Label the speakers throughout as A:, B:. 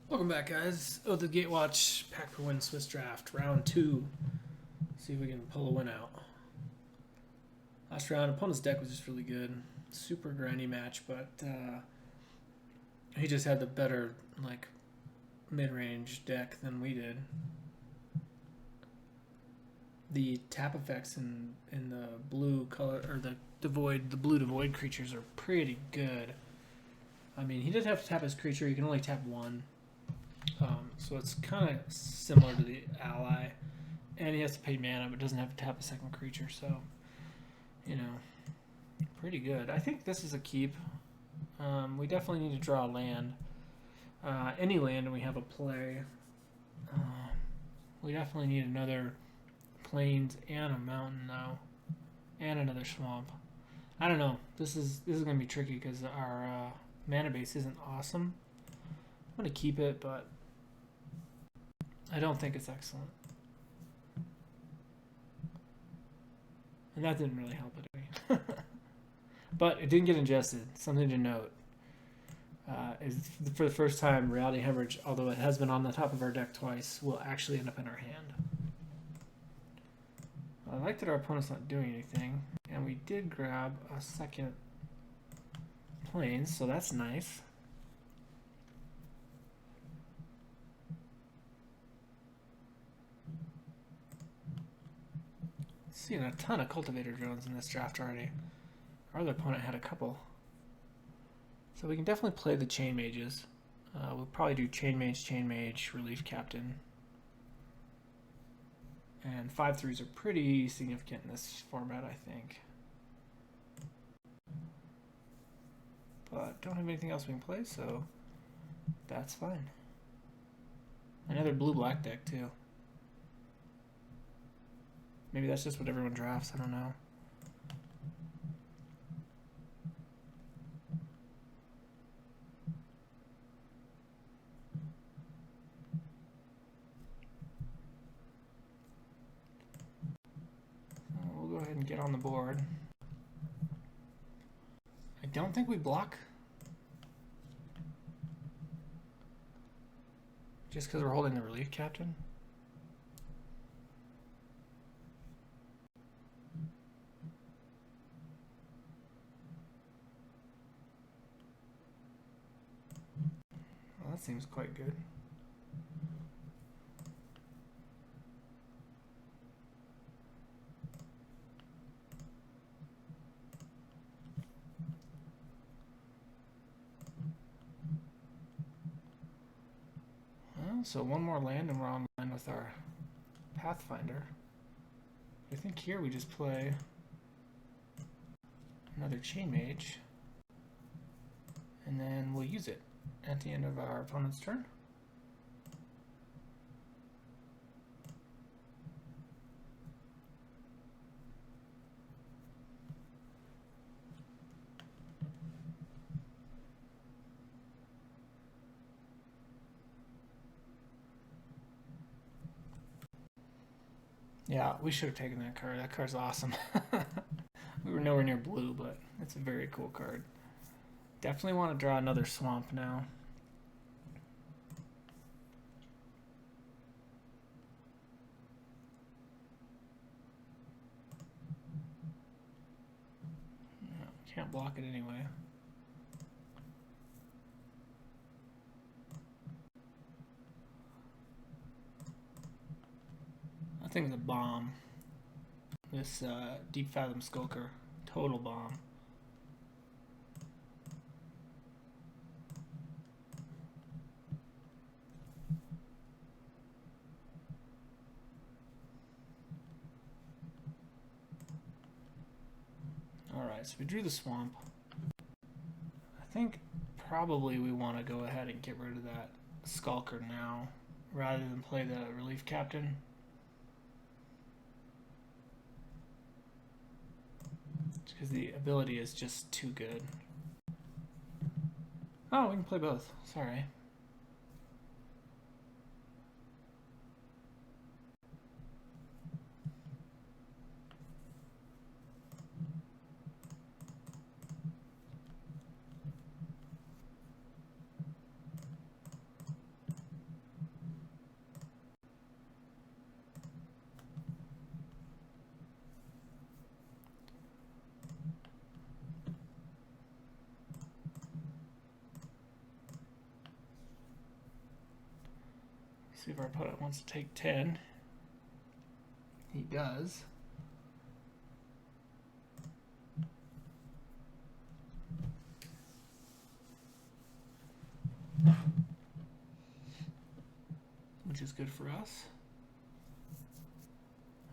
A: Welcome back, guys. Oh, the Gatewatch Pack for Win Swiss Draft, round 2. See if we can pull a win out. Last round, opponent's deck was just really good. Super grindy match, but he just had the better, mid-range deck than we did. The tap effects in the blue color, or the blue devoid creatures are pretty good. I mean, he doesn't have to tap his creature, he can only tap one. So it's kind of similar to the ally, and he has to pay mana, but doesn't have to tap a second creature. So, pretty good. I think this is a keep. We definitely need to draw a land, any land, and we have a play. We definitely need another plains and a mountain though, and another swamp. I don't know. This is gonna be tricky because our mana base isn't awesome. I'm gonna keep it, but I don't think it's excellent. And that didn't really help it any. But it didn't get ingested. Something to note is for the first time, Reality Hemorrhage, although it has been on the top of our deck twice, will actually end up in our hand. I like that our opponent's not doing anything, and we did grab a second plains, so that's nice. Seeing a ton of cultivator drones in this draft already. Our other opponent had a couple. So we can definitely play the chain mages. We'll probably do chain mage, relief captain. And 5/3s are pretty significant in this format, I think. But don't have anything else we can play, so that's fine. Another blue-black deck, too. Maybe that's just what everyone drafts, I don't know. We'll go ahead and get on the board. I don't think we block. Just because we're holding the relief captain? Well, that seems quite good. So one more land and we're online with our Pathfinder. I think here we just play another chain mage, and then we'll use it at the end of our opponent's turn. Yeah, we should have taken that card. That card's awesome. We were nowhere near blue, but it's a very cool card. Definitely want to draw another swamp now. No, can't block it anyway. I think it's a bomb. This Deep Fathom Skulker. Total bomb. Alright, so we drew the swamp. I think probably we want to go ahead and get rid of that Skulker now, rather than play the relief captain. Because the ability is just too good. Oh, we can play both. Sorry. See if our opponent wants to take 10. He does. Which is good for us.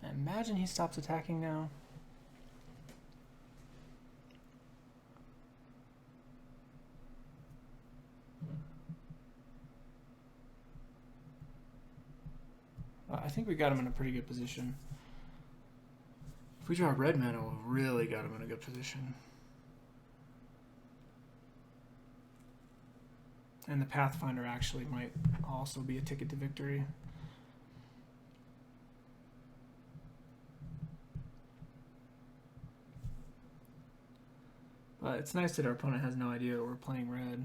A: I imagine he stops attacking now. I think we got him in a pretty good position. If we draw red mana, we'll really got him in a good position. And the Pathfinder actually might also be a ticket to victory. But it's nice that our opponent has no idea that we're playing red.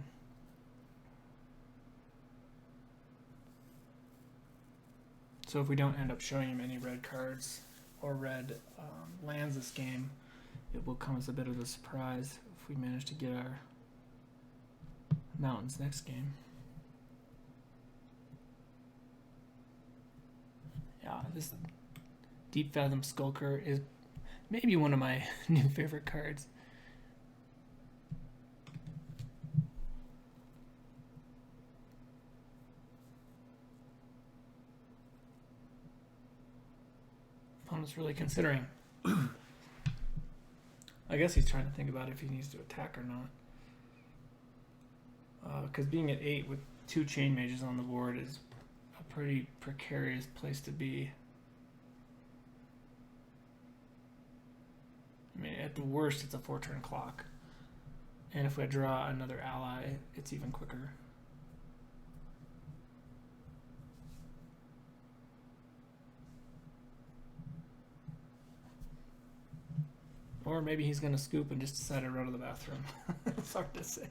A: So if we don't end up showing him any red cards or red lands this game, it will come as a bit of a surprise if we manage to get our mountains next game. Yeah, this Deep Fathom Skulker is maybe one of my new favorite cards. Opponent's really considering. I guess he's trying to think about if he needs to attack or not. Because being at 8 with 2 chain mages on the board is a pretty precarious place to be. I mean, at the worst, it's a 4-turn clock. And if we draw another ally, it's even quicker. Or maybe he's going to scoop and just decide to run to the bathroom. It's hard to say.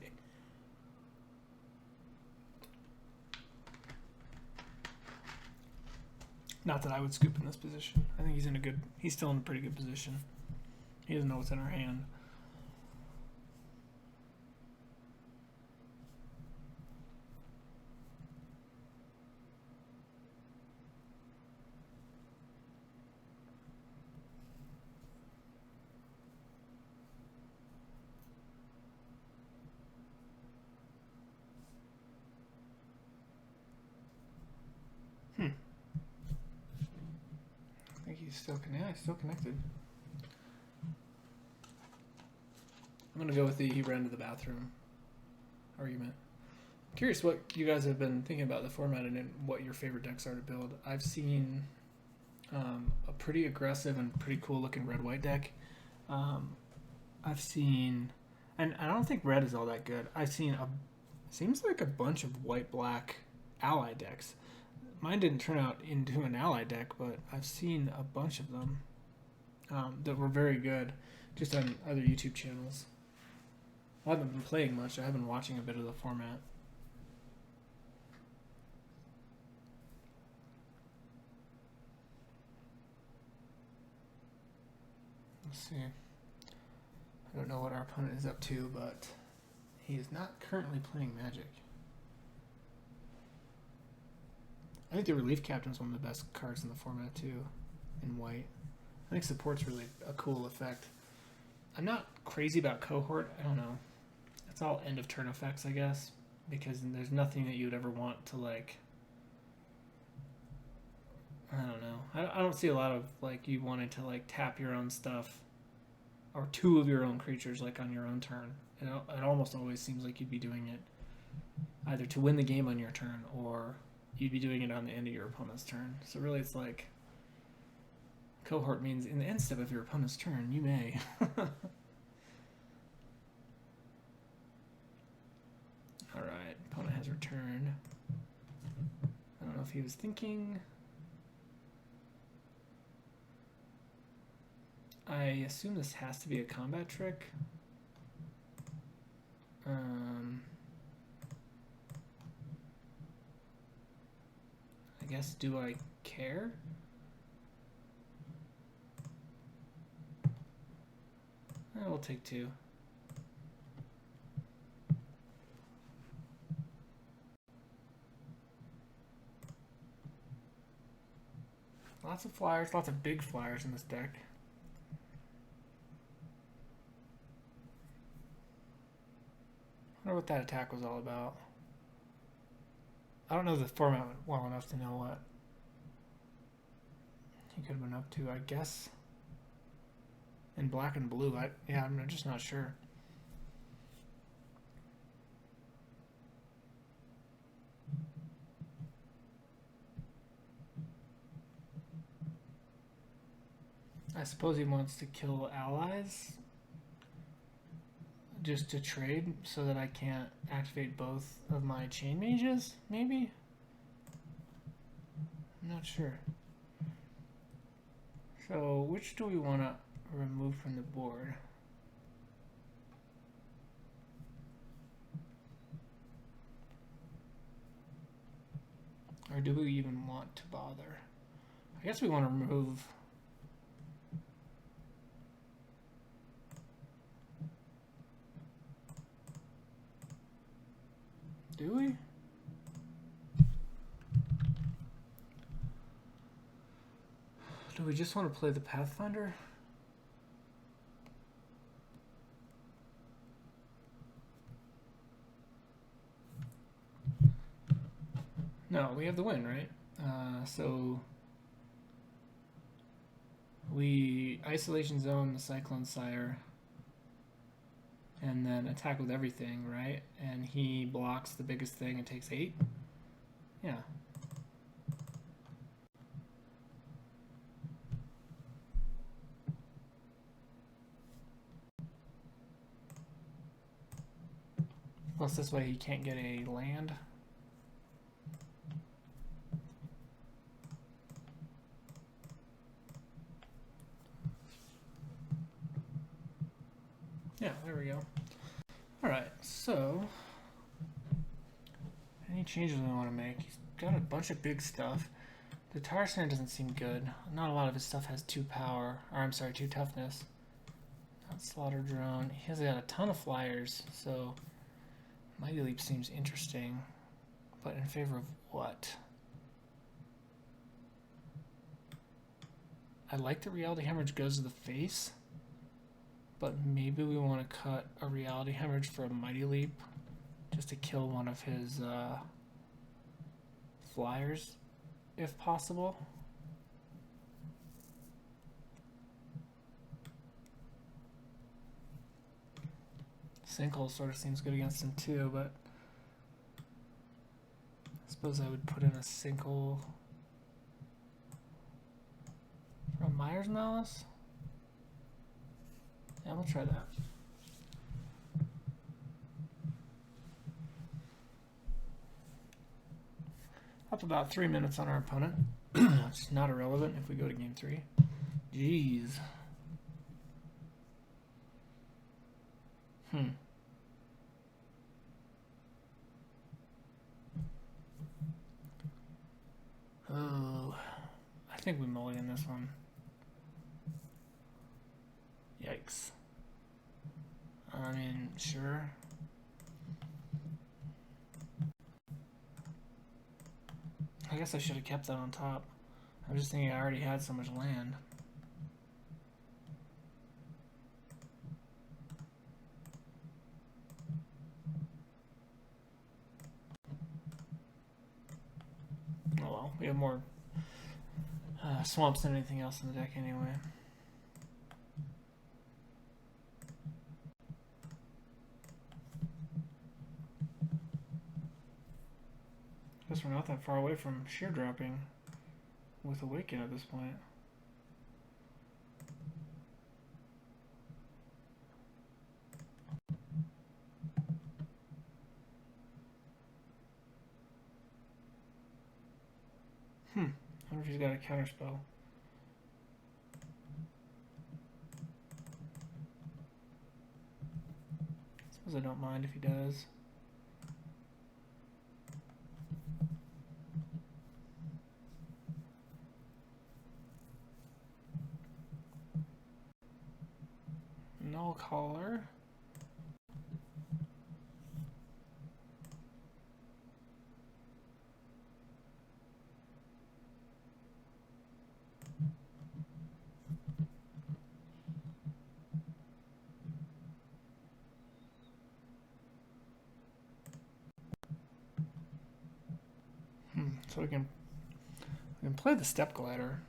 A: Not that I would scoop in this position. I think he's still in a pretty good position. He doesn't know what's in our hand. I think he's still connected. I'm gonna go with the he ran to the bathroom argument. I'm curious what you guys have been thinking about the format and what your favorite decks are to build. I've seen a pretty aggressive and pretty cool looking red-white deck. I've seen, and I don't think red is all that good. I've seen seems like a bunch of white-black ally decks. Mine didn't turn out into an ally deck, but I've seen a bunch of them that were very good just on other YouTube channels. I haven't been playing much. I have been watching a bit of the format. Let's see. I don't know what our opponent is up to, but he is not currently playing Magic. I think the Relief Captain is one of the best cards in the format too, in white. I think support's really a cool effect. I'm not crazy about Cohort. I don't know. It's all end of turn effects, I guess, because there's nothing that you'd ever want to like. I don't know. I don't see a lot of like you wanting to like tap your own stuff, or 2 of your own creatures like on your own turn. It almost always seems like you'd be doing it either to win the game on your turn or you'd be doing it on the end of your opponent's turn. So really it's like Cohort means in the end step of your opponent's turn, you may. Alright, opponent has returned. I don't know if he was thinking. I assume this has to be a combat trick. I guess, do I care? We'll take 2. Lots of flyers, lots of big flyers in this deck. I wonder what that attack was all about. I don't know the format well enough to know what he could have been up to, I guess. In black and blue, I'm just not sure. I suppose he wants to kill allies just to trade so that I can't activate both of my chain mages, maybe? I'm not sure. So which do we want to remove from the board? Or do we even want to bother? I guess we want to remove do we? Do we just want to play the Pathfinder? No, we have the win, right? So we isolation zone the Cyclone Sire and then attack with everything, right? And he blocks the biggest thing and takes 8. Yeah. Plus this way he can't get a land. Yeah, there we go. Alright, so any changes we want to make? He's got a bunch of big stuff. The Tar Sand doesn't seem good. Not a lot of his stuff has 2 power, or I'm sorry, 2 toughness. Not Slaughter Drone. He has got a ton of flyers, so Mighty Leap seems interesting. But in favor of what? I like that Reality Hemorrhage goes to the face, but maybe we want to cut a Reality Hemorrhage for a Mighty Leap just to kill one of his flyers, if possible. Sinkhole sort of seems good against him too, but I suppose I would put in a Sinkhole from Myers Malice. Yeah, we'll try that. Up about 3 minutes on our opponent. It's not irrelevant if we go to game 3. Jeez. Oh, I think we mulligan this one. Yikes. I mean, sure. I guess I should have kept that on top. I was just thinking I already had so much land. Oh well, we have more swamps than anything else in the deck anyway. Guess we're not that far away from sheer dropping with Awaken at this point. I wonder if he's got a counterspell. I suppose I don't mind if he does. Null Caller. So we can play the step glider.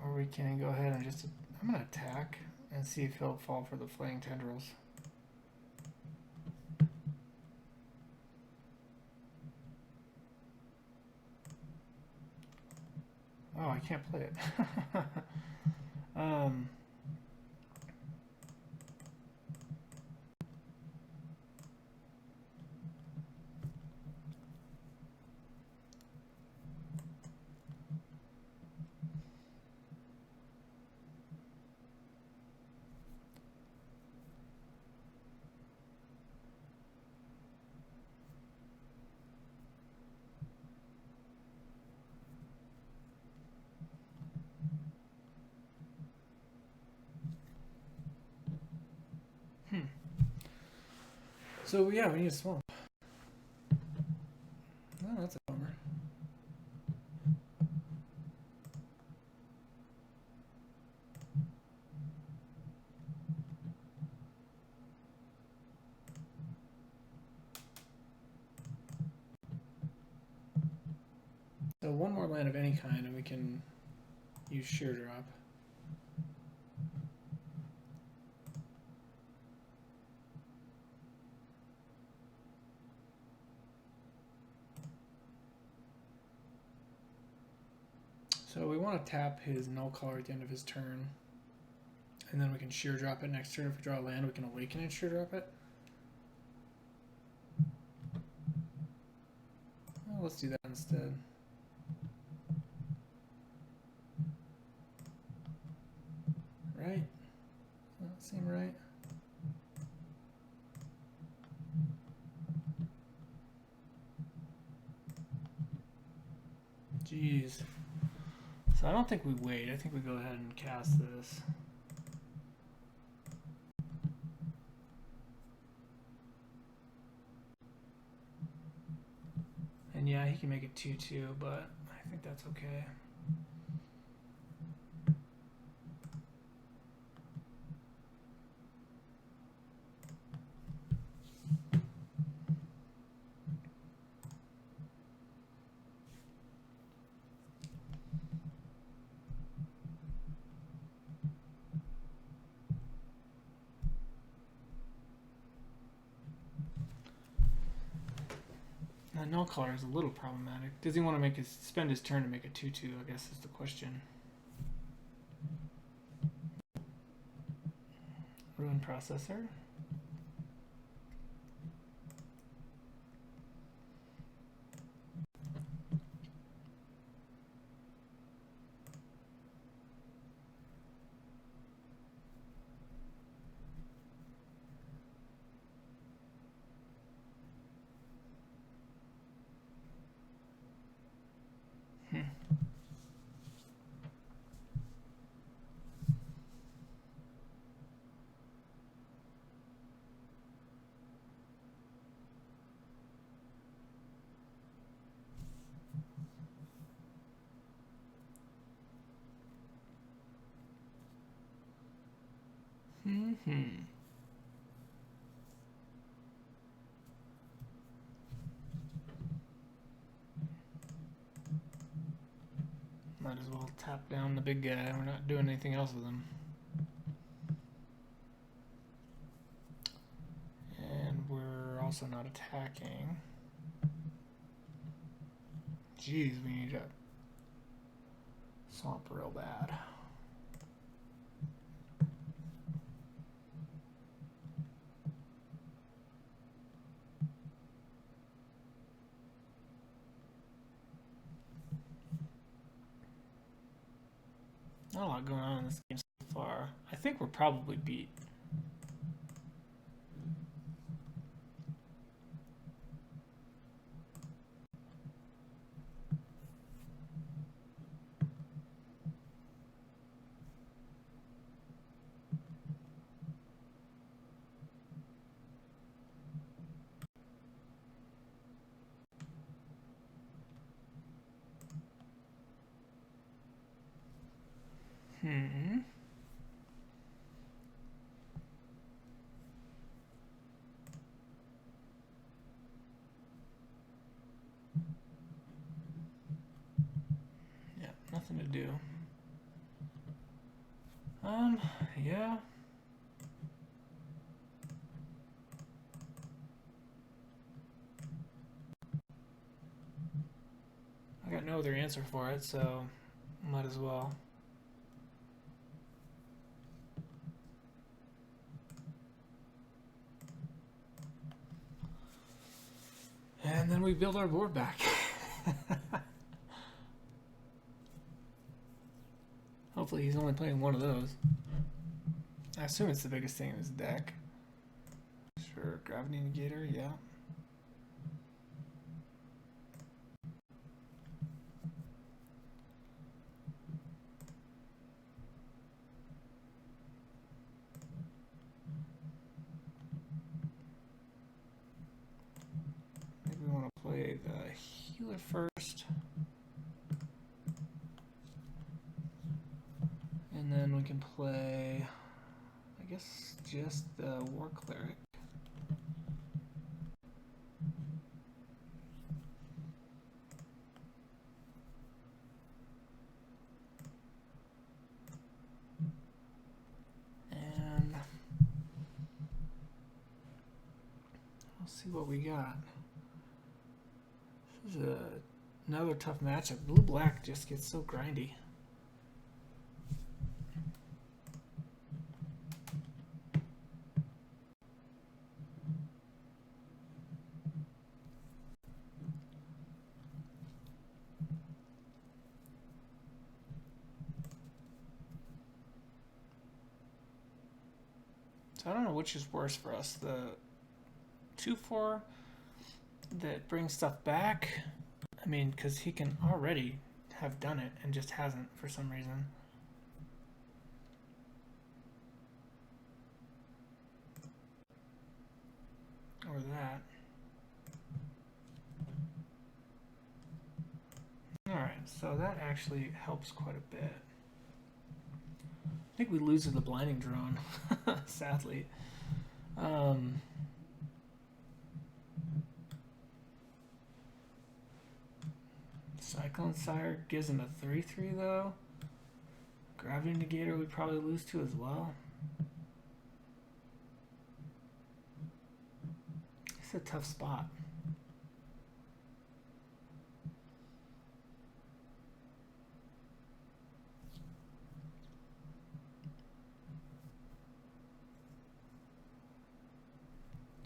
A: Or we can go ahead and just, I'm going to attack and see if he'll fall for the flaying tendrils. Oh, I can't play it. So yeah, we need a swamp. Oh, that's a bummer. So one more land of any kind and we can use sheer drop. So we want to tap his null color at the end of his turn. And then we can sheer drop it next turn. If we draw a land, we can awaken and sheer drop it. Well, let's do that instead. Right? Does that seem right? Jeez. So I don't think we wait. I think we go ahead and cast this. And yeah, he can make it 2/2, but I think that's okay. Null color is a little problematic. Does he want to spend his turn to make a 2/2? I guess is the question. Ruin processor. Might as well tap down the big guy. We're not doing anything else with him. And we're also not attacking. Jeez, we need a swamp real bad. Not a lot going on in this game so far. I think we're probably beat. do. Yeah. I got no other answer for it, so might as well. And then we build our board back. Hopefully he's only playing one of those. I assume it's the biggest thing in his deck. Sure, Gravity Negator, yeah. Maybe we want to play the healer first. And then we can play, I guess, just the War Cleric. And we'll see what we got. This is another tough matchup. Blue-black just gets so grindy. So I don't know which is worse for us, the 2/4 that brings stuff back. I mean, because he can already have done it and just hasn't for some reason. Or that. Alright, so that actually helps quite a bit. I think we lose to the Blinding Drone, sadly. Cyclone Sire gives him a 3/3 though. Gravity Negator we'd probably lose to as well. It's a tough spot.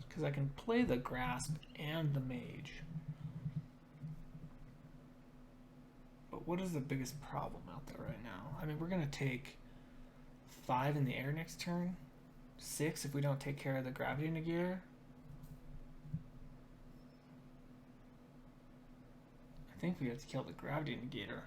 A: Because I can play the Grasp and the Mage. But what is the biggest problem out there right now? I mean, we're going to take 5 in the air next turn. 6 if we don't take care of the Gravity Negator. I think we have to kill the Gravity Negator.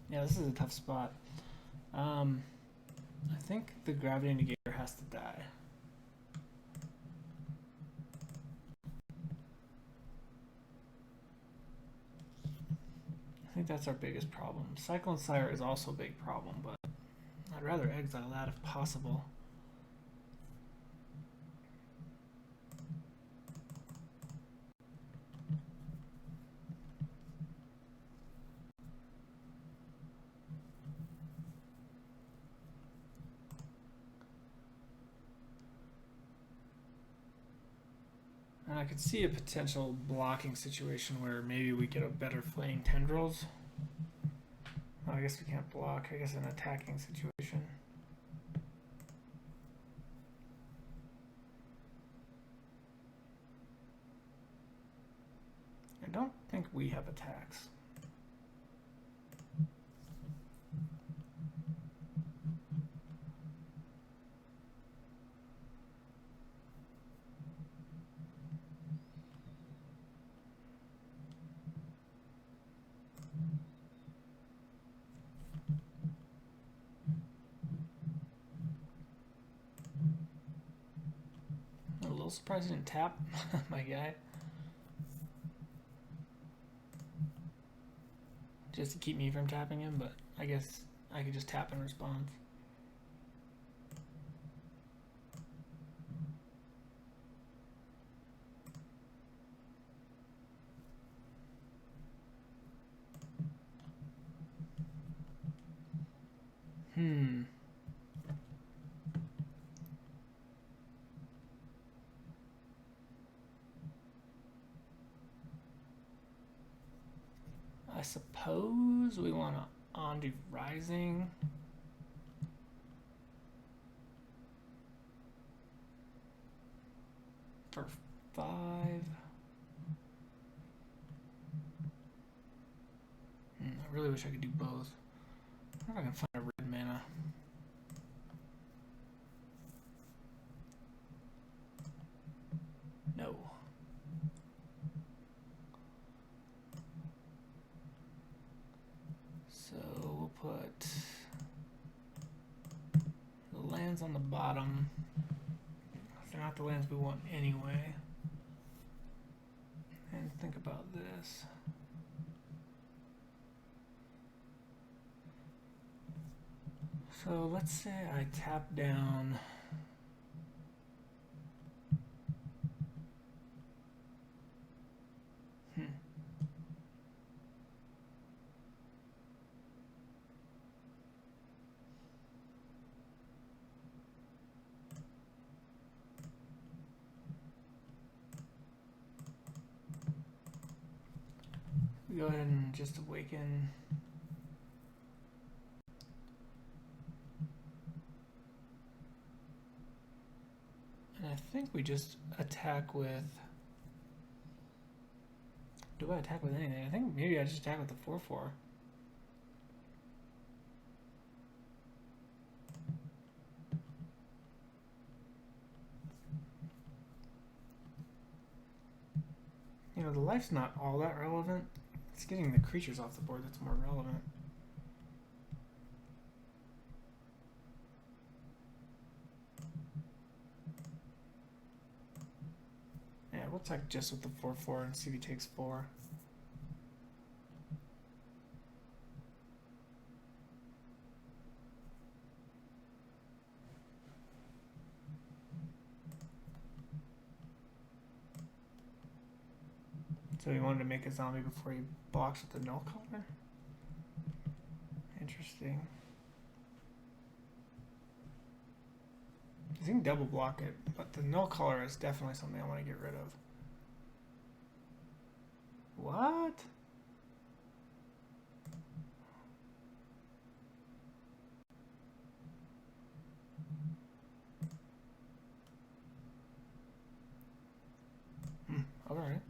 A: Yeah, this is a tough spot. I think the Gravity Negator has to die. I think that's our biggest problem. Cyclone Sire is also a big problem, but I'd rather exile that if possible. And I could see a potential blocking situation where maybe we get a better Flaying Tendrils. Oh, I guess we can't block. I guess an attacking situation. I don't think we have attacks. I'm a little surprised he didn't tap my guy. just to keep me from tapping him, but I guess I could just tap and respond. I suppose we want to undo rising. For 5. I really wish I could do both. I wonder if I can find a red mana. No. So we'll put the lands on the bottom. They're not the lands we want anyway. And think about this. So let's say I tap down go ahead and just awaken. And I think we just attack with... Do I attack with anything? I think maybe I just attack with the 4/4. You know, the life's not all that relevant. It's getting the creatures off the board that's more relevant. Yeah, we'll attack just with the 4/4 and see if he takes 4. So he wanted to make a zombie before he blocks with the null color? Interesting. You can double block it, but the null color is definitely something I want to get rid of. What? Alright.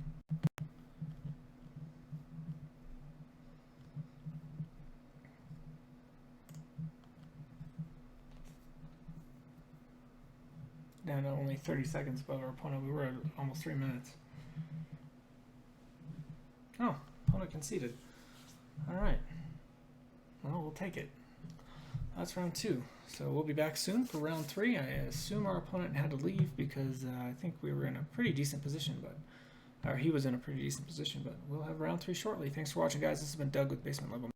A: Down to only 30 seconds above our opponent. We were at almost 3 minutes. Oh, opponent conceded. Alright. Well, we'll take it. That's round 2. So we'll be back soon for round 3. I assume our opponent had to leave because I think we were in a pretty decent position, or he was in a pretty decent position, but we'll have round 3 shortly. Thanks for watching, guys. This has been Doug with Basement Level.